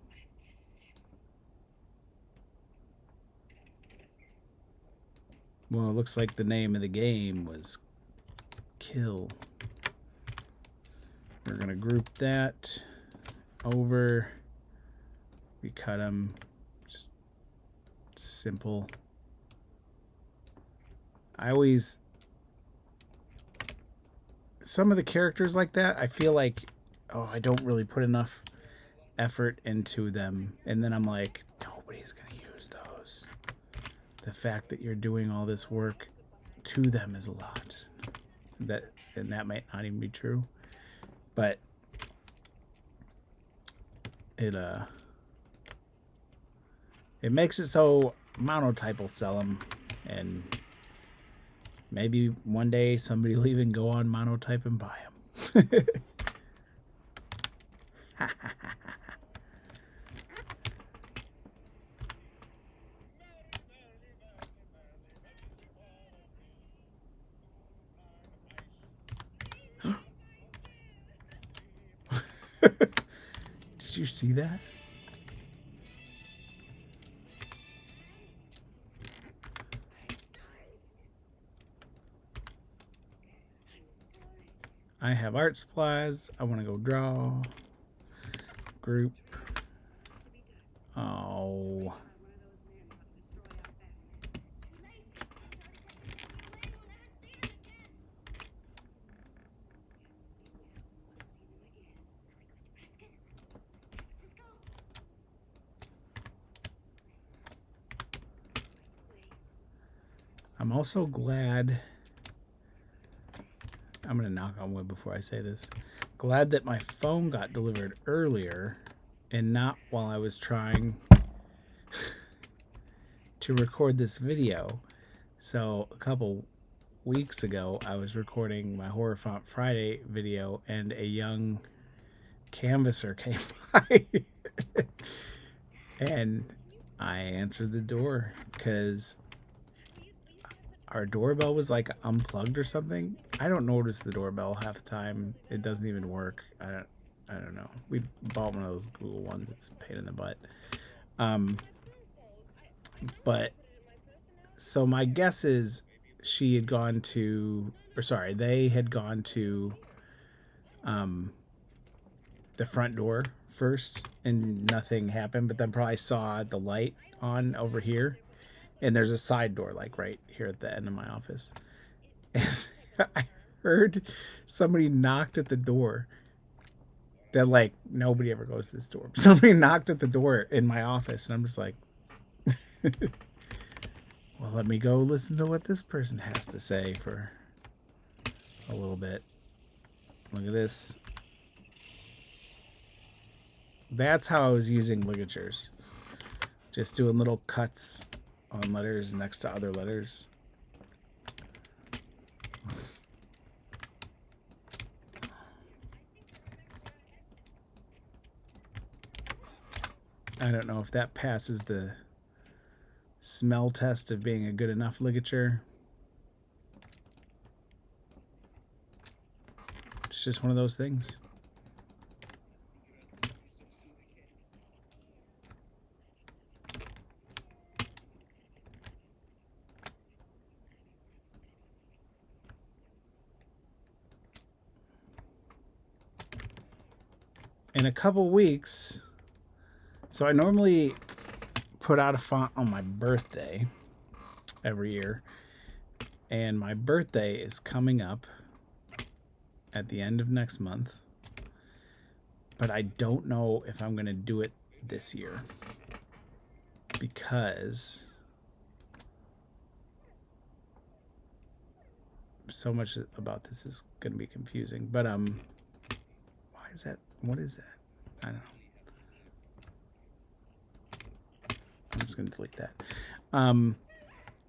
Well, it looks like the name of the game was Kill. We're going to group that over. We cut them. Just simple. Some of the characters like that, I feel like, oh, I don't really put enough effort into them. And then I'm like, nobody's going to use those. The fact that you're doing all this work to them is a lot. And that might not even be true. But it makes it so Monotype will sell them, and maybe one day somebody will even go on Monotype and buy them. Did you see that? I have art supplies. I want to go draw. Group. Oh. I'm also glad, I'm going to knock on wood before I say this, glad that my phone got delivered earlier and not while I was trying to record this video. So a couple weeks ago, I was recording my Horror Font Friday video and a young canvasser came by and I answered the door because our doorbell was like unplugged or something. I don't notice the doorbell half the time. It doesn't even work. I don't know. We bought one of those Google ones. It's a pain in the butt. But so my guess is they had gone to the front door first and nothing happened, but then probably saw the light on over here. And there's a side door, like right here at the end of my office. And I heard somebody knocked at the door. That, like, nobody ever goes to this door. Somebody knocked at the door in my office, and I'm just like, well, let me go listen to what this person has to say for a little bit. Look at this. That's how I was using ligatures. Just doing little cuts on letters next to other letters. I don't know if that passes the smell test of being a good enough ligature. It's just one of those things. In a couple weeks, so I normally put out a font on my birthday every year, and my birthday is coming up at the end of next month, but I don't know if I'm going to do it this year because so much about this is going to be confusing. But why is that? What is that? I don't know. I'm just going to delete that.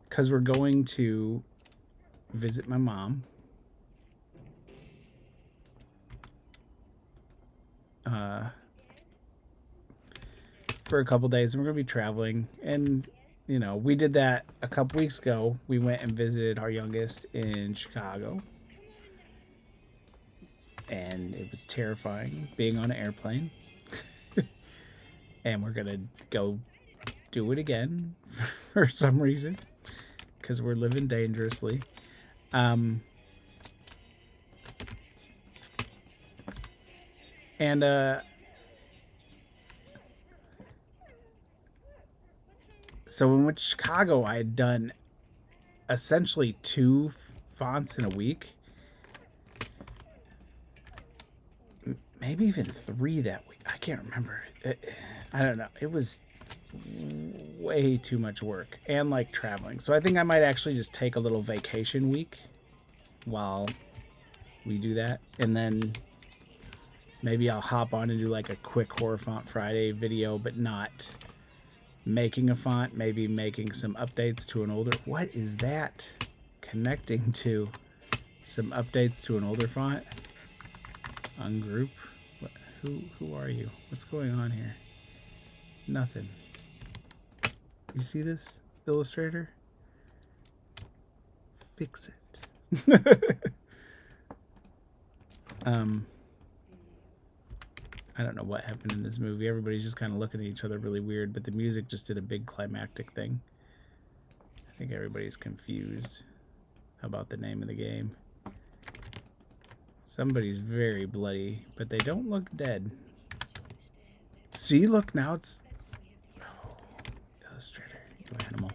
Because we're going to visit my mom. For a couple days, and we're going to be traveling. And, you know, we did that a couple weeks ago. We went and visited our youngest in Chicago. And it was terrifying being on an airplane. And we're going to go do it again for some reason because we're living dangerously. So when we went to Chicago, I had done essentially 2 fonts in a week. Maybe even 3 that week. I can't remember. I don't know. It was way too much work and like traveling. So I think I might actually just take a little vacation week while we do that. And then maybe I'll hop on and do like a quick Horror Font Friday video, but not making a font, maybe making some updates to an older. What is that connecting to? Some updates to an older font? Ungroup? What, who are you? What's going on here? Nothing. You see this, Illustrator? Fix it. I don't know what happened in this movie. Everybody's just kind of looking at each other really weird, but the music just did a big climactic thing. I think everybody's confused about the name of the game. Somebody's very bloody, but they don't look dead. See, look, now it's... Oh, Illustrator, you animal.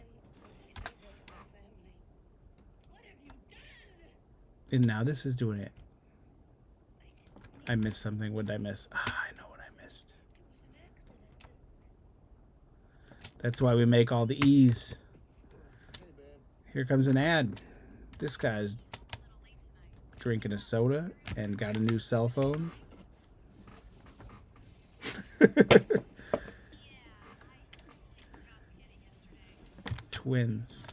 And now this is doing it. I missed something. What did I miss? I know what I missed. That's why we make all the E's. Here comes an ad. This guy's drinking a soda and got a new cell phone. Twins.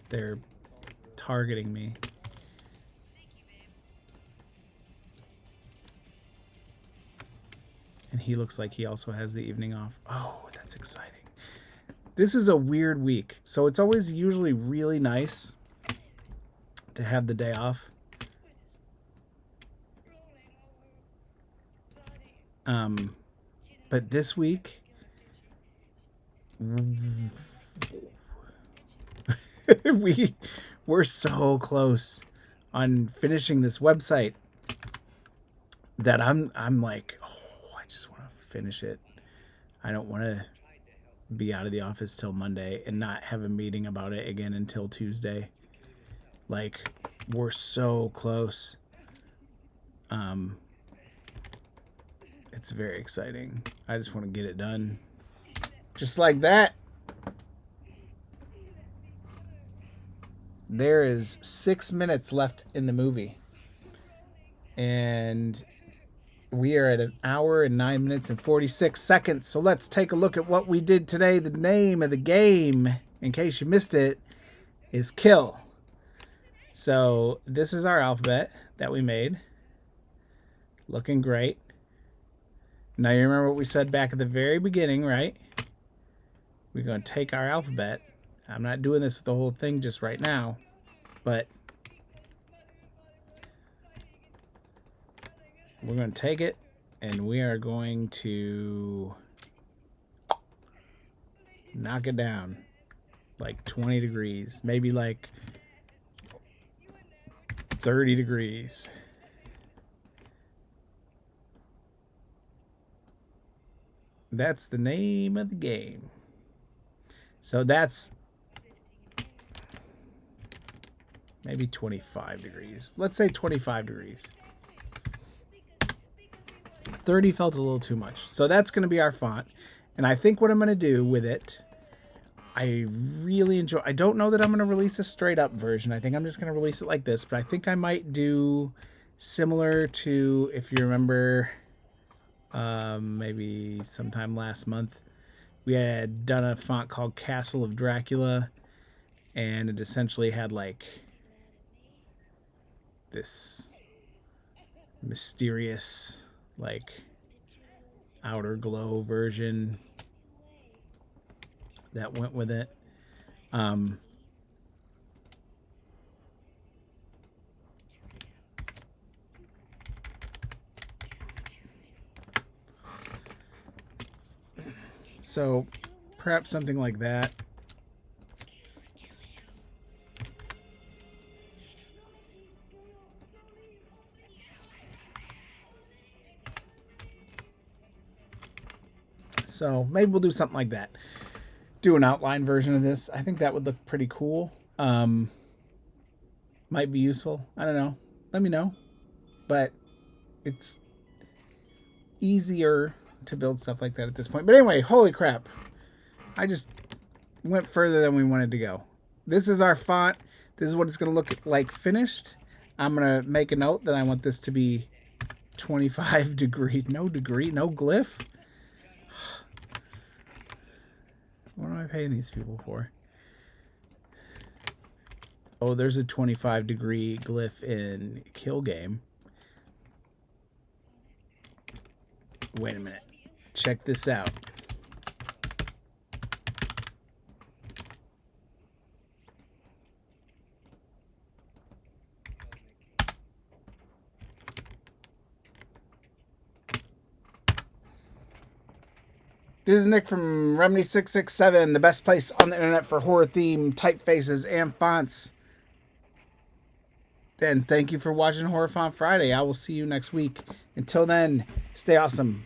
They're targeting me. And he looks like he also has the evening off. Oh, that's exciting. This is a weird week. So it's always usually really nice to have the day off. But this week, we're so close on finishing this website that I'm like, oh, I just want to finish it. I don't want to be out of the office till Monday and not have a meeting about it again until Tuesday. Like, we're so close. It's very exciting. I just want to get it done. Just like that. There is 6 minutes left in the movie. And we are at 1 hour and 9 minutes and 46 seconds. So let's take a look at what we did today. The name of the game, in case you missed it, is Kill. So this is our alphabet that we made. Looking great. Now you remember what we said back at the very beginning, right? we're going to take our alphabet. I'm not doing this with the whole thing just right now, but we're going to take it and we are going to knock it down like 20 degrees, maybe like 30 degrees. That's the name of the game. So that's maybe 25 degrees. Let's say 25 degrees. 30 felt a little too much. So that's going to be our font. And I think what I'm going to do with it, I really enjoy. I don't know that I'm going to release a straight up version. I think I'm just going to release it like this. But I think I might do similar to, if you remember, maybe sometime last month, we had done a font called Castle of Dracula, and it essentially had like this mysterious, like, outer glow version that went with it. So perhaps something like that. So maybe we'll do something like that. Do an outline version of this. I think that would look pretty cool. Might be useful. I don't know. Let me know. But it's easier to build stuff like that at this point. But anyway, holy crap. I just went further than we wanted to go. This is our font. This is what it's going to look like finished. I'm going to make a note that I want this to be 25 degree. No glyph. What am I paying these people for? Oh, there's a 25 degree glyph in Kill Game. Wait a minute. Check this out. This is Nick from Remedy667, the best place on the internet for horror-themed typefaces and fonts. And thank you for watching Horror Font Friday. I will see you next week. Until then, stay awesome.